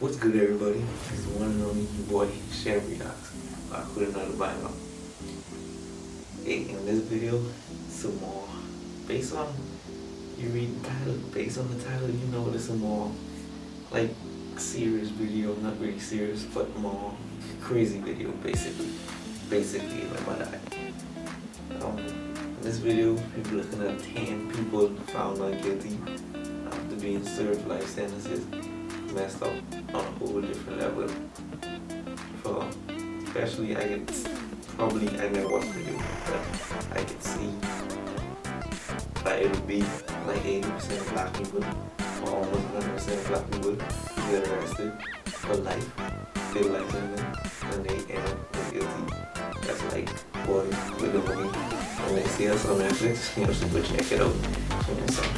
What's good, everybody? It's the one and only your boy ChevReacts. I couldn't know the banger. Hey, in this video, some more. Based on you read the title, based on the title, you know there's some more like serious video, not really serious, but more crazy video, basically. Basically, like my dad. In this video, we're looking at 10 people found not guilty after being served life sentences. Messed up on a whole different level. For especially, I never watched the video, but I could see that it would be like 80% black people or almost 100% black people who get arrested for life, they life sentence, and they end up guilty. That's like boy with the movie. When they see us on Netflix, you know, so go check it out. You know, some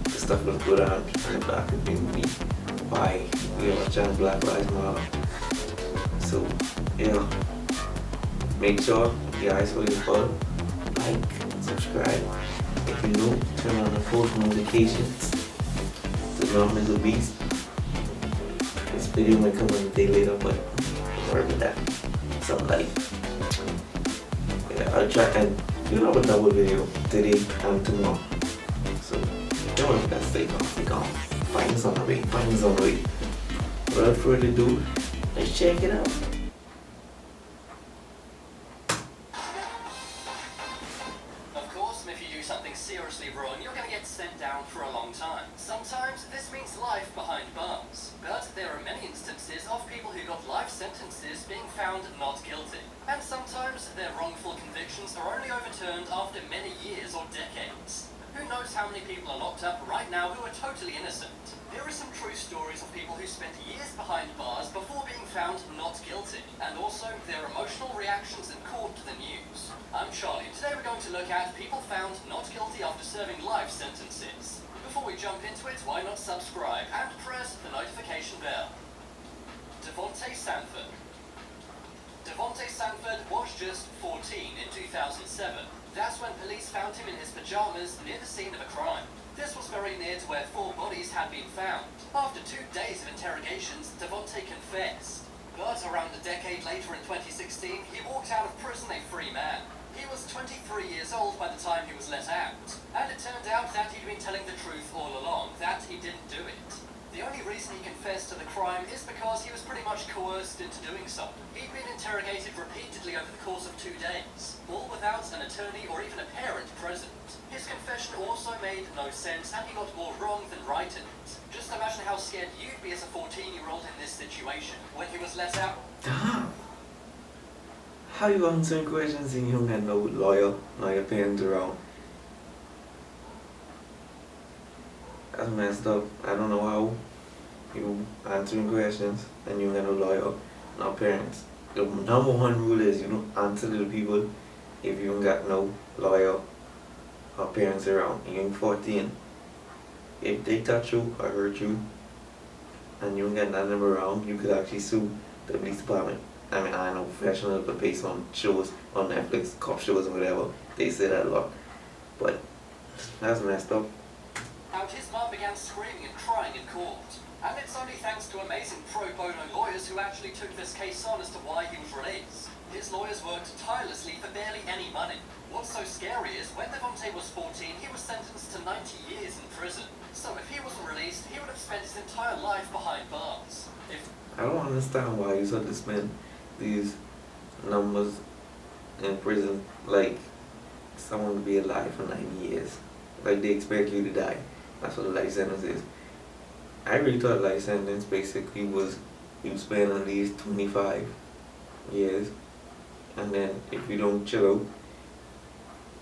the stuff will go down in the black community. Why we are watching Black Lives Matter. So yeah, make sure your eyes for your follow, like, subscribe. If you new, turn on the post notifications to not miss a beast. This video might come on a day later, but don't worry about that. Some like, yeah, I'll try and do a double video today and tomorrow. So don't worry about that. Stay calm. Find us on the way. Without further ado, let's check it out. Of course, if you do something seriously wrong, you're going to get sent down for a long time. Sometimes this means life behind bars. But there are many instances of people who got life sentences being found not guilty. And sometimes their wrongful convictions are only overturned after many years or decades. Who knows how many people are locked up right now who are totally innocent? There are some true stories of people who spent years behind bars before being found not guilty, and also their emotional reactions in court to the news. I'm Charlie, and today we're going to look at people found not guilty after serving life sentences. Before we jump into it, why not subscribe and press the notification bell? Devontae Sanford. Devontae Sanford was just 14 in 2007. That's when police found him in his pajamas near the scene of a crime. This was very near to where 4 bodies had been found. After 2 days of interrogations, Devontae confessed. But around a decade later in 2016, he walked out of prison a free man. He was 23 years old by the time he was let out. And it turned out that he'd been telling the truth all along, that he didn't do it. The only reason he confessed to the crime is because he was pretty much coerced into doing so. He'd been interrogated repeatedly over the course of 2 days, all without an attorney or even a parent present. His confession also made no sense, and he got more wrong than right in it. Just imagine how scared you'd be as a 14-year-old in this situation when he was let out. Damn. How you answering questions and you don't have no lawyer, nor your parents around? That's messed up. I don't know how you answering questions and you have no lawyer, no parents. The number one rule is you don't answer to the people if you don't got no lawyer or parents around. You ain't 14. If they touch you or hurt you and you don't got none of them around, you could actually sue the police department. I mean, I know professional, but based on shows on Netflix, cop shows and whatever, they say that a lot. But that's messed up. Out, his mum began screaming and crying in court. And it's only thanks to amazing pro bono lawyers who actually took this case on as to why he was released. His lawyers worked tirelessly for barely any money. What's so scary is when Devontae was 14, he was sentenced to 90 years in prison. So if he wasn't released, he would have spent his entire life behind bars. I don't understand why you sort of spend these numbers in prison, like someone to be alive for 90 years. Like they expect you to die. That's what a life sentence is. I really thought life sentence basically was you spend at least 25 years, and then if you don't chill out,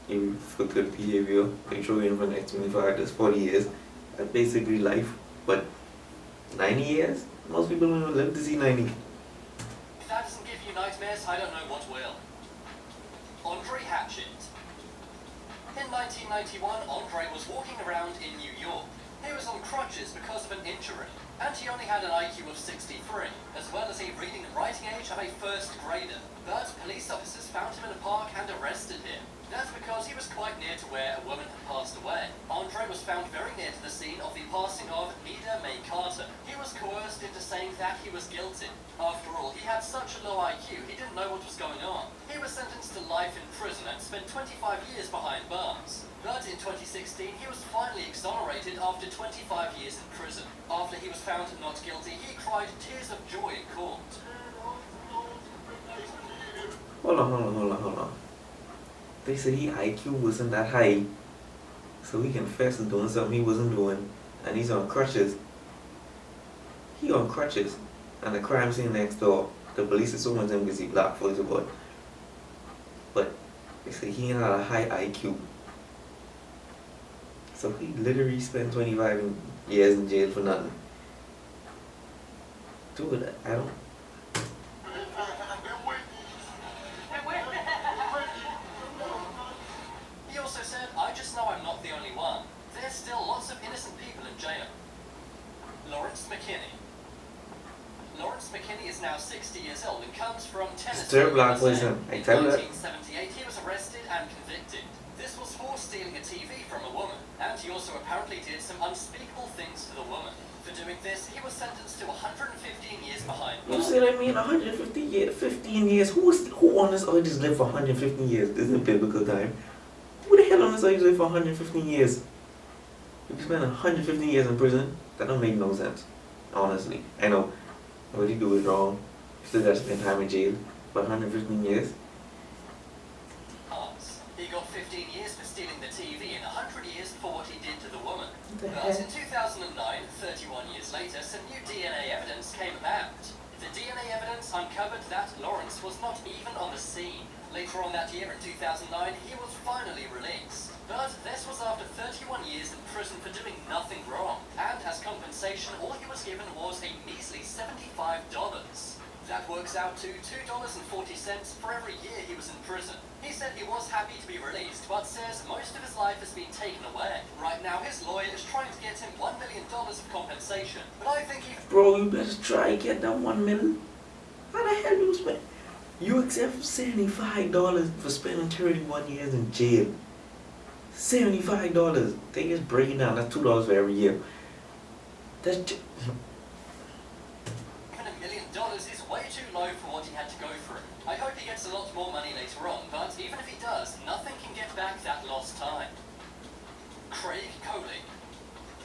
you for good behavior, they throw you in for the next 25, that's 40 years. That's basically life. But 90 years? Most people don't even live to see 90. If that doesn't give you nightmares, I don't know what will. Andre Hatchett. In 1991, Andre was walking around in New York. He was on crutches because of an injury, and he only had an IQ of 63, as well as a reading and writing age of a first grader. But police officers found him in a park and arrested him. That's because he was quite near to where a woman had passed away. Andre was found very near to the scene of the passing of Nida Mae Carter. He was coerced into saying that he was guilty. After all, he had such a low IQ, he didn't know what was going on. He was sentenced to life in prison and spent 25 years behind bars. But in 2016, he was finally exonerated after 25 years in prison. After he was found not guilty, he cried tears of joy in court. Hold on. They said his IQ wasn't that high, so he confessed to doing something he wasn't doing, and he's on crutches. He on crutches, and the crime scene next door, the police assuming him because he black for his boy. But they say he ain't had a high IQ. So he literally spent 25 years in jail for nothing. Dude, I don't... He also said, I just know I'm not the only one. There's still lots of innocent people in jail. Lawrence McKinney. Lawrence McKinney is now 60 years old and comes from Tennessee. Stir black poison. In 1978, he was arrested and convicted. This was for stealing a TV from a woman, and he also apparently did some unspeakable things to the woman. For doing this, he was sentenced to 115 years behind bars. You see what I mean? 150 years, 15 years. Who on this earth just lived for 115 years? This isn't biblical time. Who the hell on this earth lived for 115 years? If you spend 115 years in prison, that don't make no sense. Honestly. I know what you do is wrong. You still gotta spend time in jail. But 115 years? He got 15 years for stealing the TV and 100 years for what he did to the woman. The But in 2009, 31 years later, some new DNA evidence came about. The DNA evidence uncovered that Lawrence was not even on the scene. Later on that year, in 2009, he was finally released. But this was after 31 years in prison for doing nothing wrong. And as compensation, all he was given was a measly $75. That works out to $2.40 for every year he was in prison. He said he was happy to be released, but says most of his life has been taken away. Right now, his lawyer is trying to get him $1 million of compensation, but I think he... Bro, you better try and get that $1 million. How the hell you spend? You accept $75 for spending 31 years in jail. $75. They just break it down. That's $2 for every year. That's just... Even $1 million is way too low for what he had to go through. I hope he gets a lot more money later on, but even if he does, nothing can get back that lost time. Craig Coley.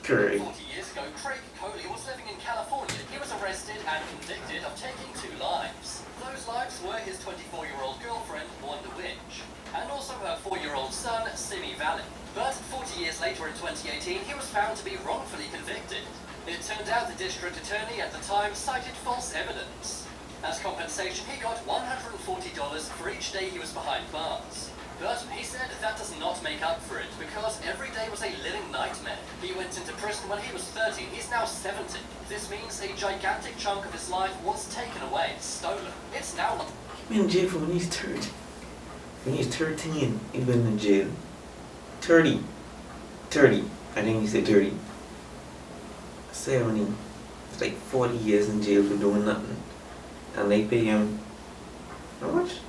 40 years ago, Craig Coley was living in California. He was arrested and convicted of taking 2 lives. Those lives were his 24-year-old girlfriend, Wanda Witch, and also her 4-year-old son, Simi Valley. But 40 years later in 2018, he was found to be wrongfully convicted. It turned out the district attorney at the time cited false evidence. As compensation, he got $140 for each day he was behind bars. But he said that does not make up for it, because every day was a living nightmare. He went into prison when he was 13, he's now 70. This means a gigantic chunk of his life was taken away, stolen. It's now... He's been in jail for when he's 30. When he's 13, he's been in jail. 30. I think he said 30. 70. It's like 40 years in jail for doing nothing. And they pay him... how much?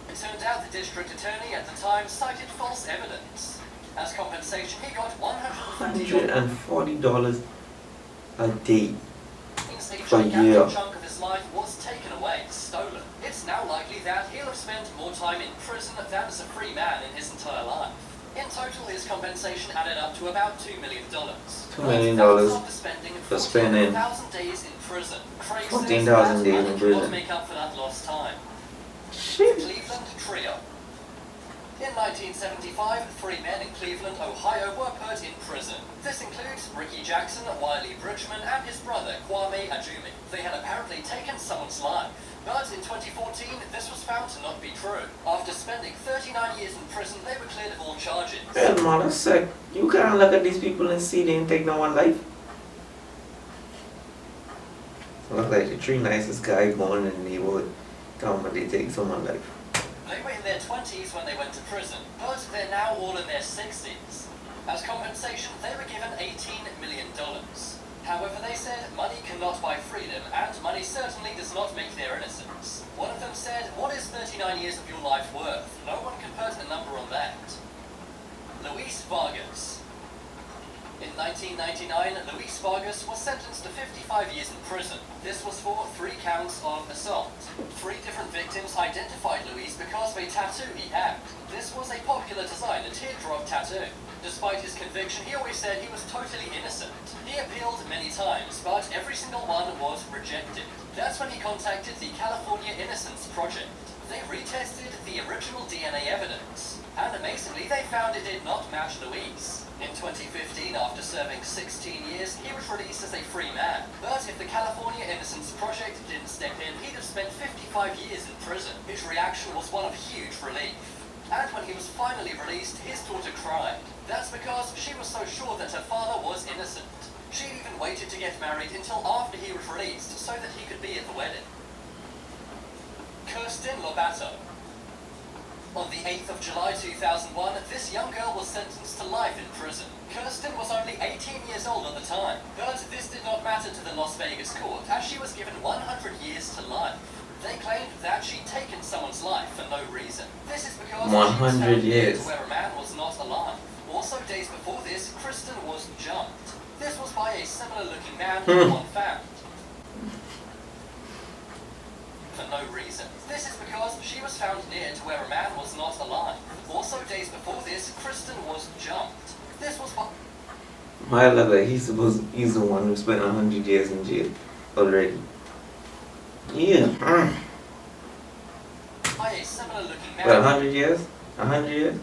It turned out the district attorney at the time cited false evidence. As compensation, he got $140 a day for a year. Chunk of his life was taken away, stolen. It's now likely that he'll have spent more time in prison than as a free man in his entire life. In total, his compensation added up to about $2 million. $2 million after spending for spending 14,000 days in prison. 14,000 days in prison. Make up for that lost time. Shit. Cleveland Trio. In 1975, 3 men in Cleveland, Ohio were put in prison. This includes Ricky Jackson, Wiley Bridgman, and his brother, Kwame Ajumi. They had apparently taken someone's life. But in 2014, this was found to not be true. After spending 39 years in prison, they were cleared of all charges. Well, man, that's sick. You can't look at these people and see they didn't take no one life. Look like the 3 nicest guys going in the neighborhood. Talking about they take someone's life. They were in their 20s when they went to prison, but they're now all in their 60s. As compensation, they were given $18 million. However, they said money can not buy freedom, and money certainly does not make their innocence. One of them said, "What is 39 years of your life worth? No one can put a number on that." Luis Vargas. In 1999, Luis Vargas was sentenced to 55 years in prison. This was for 3 counts of assault. 3 different victims identified Luis because of a tattoo he had. This was a popular design, a teardrop tattoo. Despite his conviction, he always said he was totally innocent. He appealed many times, but every single one was rejected. That's when he contacted the California Innocence Project. They retested the original DNA evidence, and amazingly, they found it did not match Luis. In 2015, after serving 16 years, he was released as a free man. But if the California Innocence Project didn't step in, he'd have spent 55 years in prison. His reaction was one of huge relief. And when he was finally released, his daughter cried. That's because she was so sure that her father was innocent. She'd even waited to get married until after he was released, so that he could be at the wedding. Kirsten Lobato. On the 8th of July 2001, this young girl was sentenced to life in prison. Kirsten was only 18 years old at the time, but this did not matter to the Las Vegas court, as she was given 100 years to life. They claimed that she'd taken someone's life for no reason. This is because 100 years to where a man was not alive. Also, days before this, Kristen was jumped. This was by a similar-looking man to the one found. For no reason. This is because she was found near to where a man was not alive. Also, days before this, Kristen was jumped. This was by... I love that he's the one who spent 100 years in jail already. Yeah. By a similar-looking man. Well, 100 years? 100 years?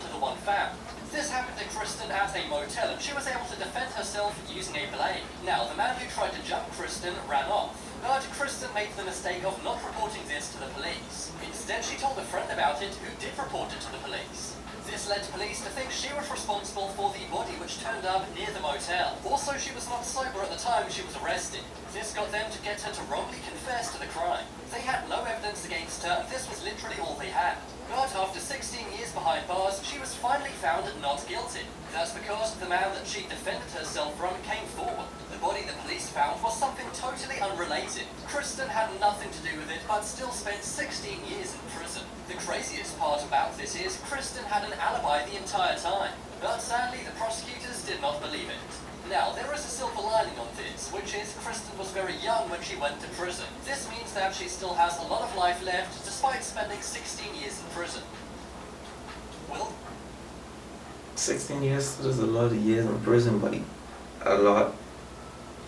To the one found. This happened to Kristen at a motel, and she was able to defend herself using a blade. Now, the man who tried to jump Kristen ran off. But Kristen made the mistake of not reporting this to the police. Instead, she told a friend about it who did report it to the police. This led police to think she was responsible for the body which turned up near the motel. Also, she was not sober at the time she was arrested. This got them to get her to wrongly confess to the crime. They had no evidence against her, and this was literally all they had. But after 16 years behind bars, she was finally found not guilty. That's because the man that she defended herself from came forward. The body the police found was something totally unrelated. Kristen had nothing to do with it, but still spent 16 years in prison. The craziest part about this is Kristen had an alibi the entire time. But sadly, the prosecutors did not believe it. Now, there is a silver lining on this, which is Kristen was very young when she went to prison. This means that she still has a lot of life left, despite spending 16 years in prison. Will? 16 years, there's a lot of years in prison, buddy. A lot.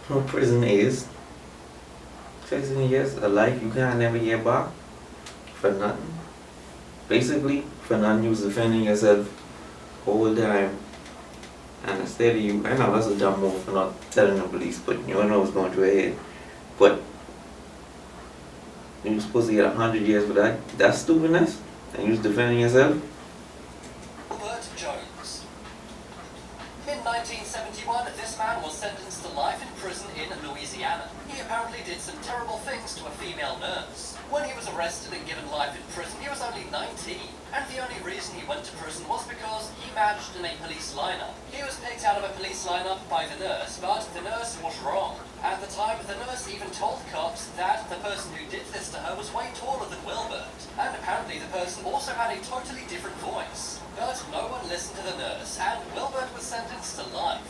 What prison is. 16 years, a life you can't never get back. For nothing. Basically, for nothing, you was defending yourself whole time. And instead of you, I know that's a dumb move for not telling the police, but you don't know what's going through your head. But you were supposed to get 100 years for that stupidness, and you was defending yourself. Albert Jones. In 1971, this man was sentenced to life in prison in Louisiana. He apparently did some terrible things to a female nurse. When he was arrested and given life in prison, he was only 19. And the only reason he went to prison was because he matched in a police lineup. He was picked out of a police lineup by the nurse, but the nurse was wrong. At the time, the nurse even told cops that the person who did this to her was way taller than Wilbert. And apparently the person also had a totally different voice. But no one listened to the nurse, and Wilbert was sentenced to life.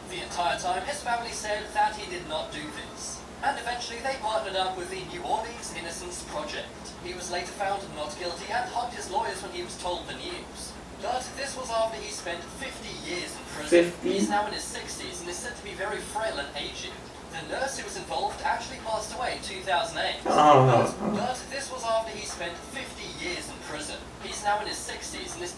The entire time, his family said that he did not do this. And eventually they partnered up with the New Orleans Innocence Project. He was later found not guilty and hugged his lawyers when he was told the news. But this was after he spent 50 years in prison. 50? He's now in his 60s and is said to be very frail and aged. The nurse who was involved actually passed away in 2008. But this was after he spent 50 years in prison. He's now in his 60s and is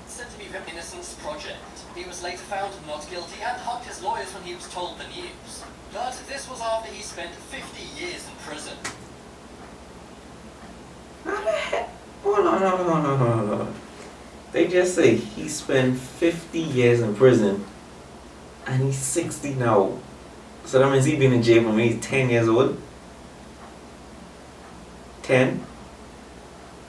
said to be the Innocence Project. He was later found not guilty and hugged his lawyers when he was told the news. But this was after he spent 50 years in prison. How the heck? Hold on. They just say he spent 50 years in prison and he's 60 now. So that means he's been in jail when he's 10 years old. 10?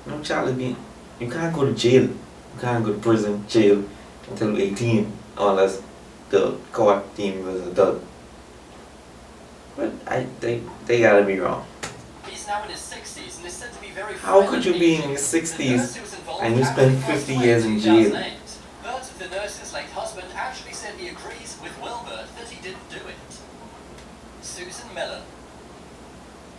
No child is being... You can't go to jail. You can't go to prison, jail until 18, unless the court team was a dud. But they gotta be wrong. He's now in his 60s and is said to be very How could you be in your 60s and you spend 50 years in jail? But the nurse's late husband actually said he agrees with Wilbert that he didn't do it. Susan Mellon.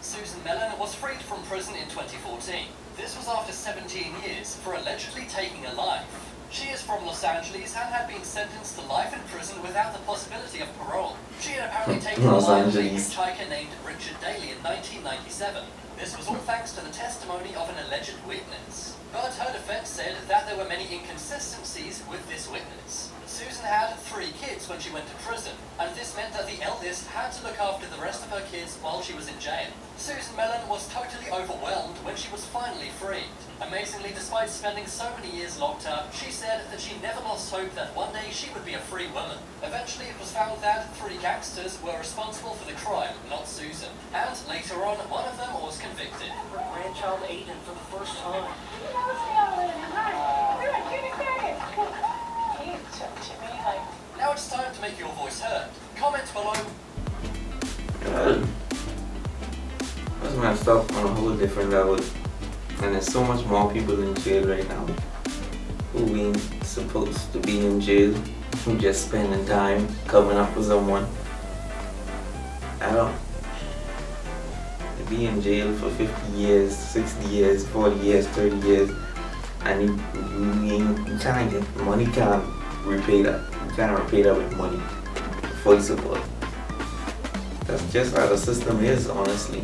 Susan Mellon was freed from prison in 2014. This was after 17 years for allegedly taking a life. She is from Los Angeles and had been sentenced to life in prison without the possibility of parole. She had apparently taken the life of a hitchhiker named Richard Daly in 1997. This was all thanks to the testimony of an alleged witness. But her defense said that there were many inconsistencies with this witness. Susan had 3 kids when she went to prison, and this meant that the eldest had to look after the rest of her kids while she was in jail. Susan Mellon was totally overwhelmed when she was finally freed. Amazingly, despite spending so many years locked up, she said that she never lost hope that one day she would be a free woman. Eventually, it was found that 3 gangsters were responsible for the crime, not Susan. And later on, one of them was convicted. Her grandchild Aiden for the first time. Now it's time to make your voice heard. Comment below. That's messed up on a whole different level. And there's so much more people in jail right now who ain't supposed to be in jail, who just spending time coming up with someone. I don't. To be in jail for 50 years, 60 years, 40 years, 30 years, and you can't get money, can't repay that. You can't repay that with money. Fully support. That's just how the system is, honestly.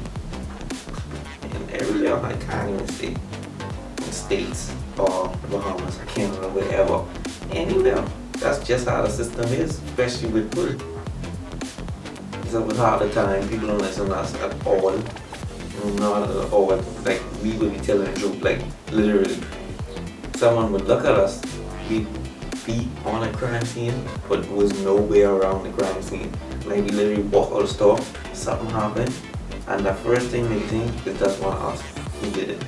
And everywhere, I can't even say States or Bahamas, or Canada, wherever. Anywhere. That's just how the system is, especially with food. So with all the time, people don't listen to us at all. Not at all. Like, we would be telling the truth, like, literally. Someone would look at us, we'd be on a crime scene, but was nowhere around the crime scene. Like, we literally walk out of the store, something happened, and the first thing they think is that's one of us who did it.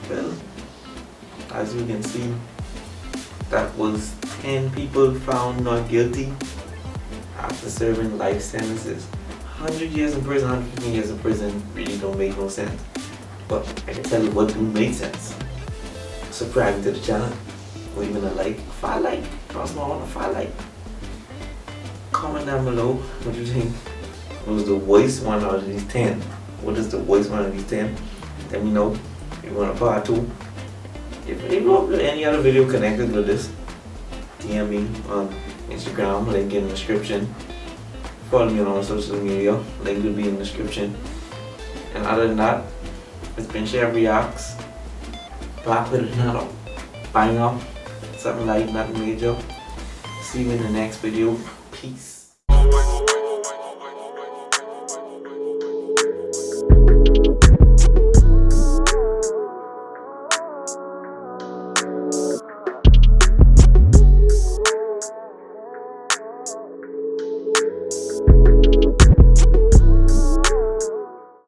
Well, as you can see, that was 10 people found not guilty after serving life sentences. 100 years in prison, 150 years in prison really don't make no sense. But I can tell you what do make sense. Subscribe to the channel, leaving a like. If I like, trust me, I want a 5 like. Comment down below what you think was the worst one out of these 10. What is the worst one of these 10? Let me know if you want a part 2. If you want any other video connected with this, DM me on Instagram, link in the description. Follow me on all social media, link will be in the description. And other than that, it's been ChevReacts. Back with another banger, something like nothing major. See you in the next video. Peace.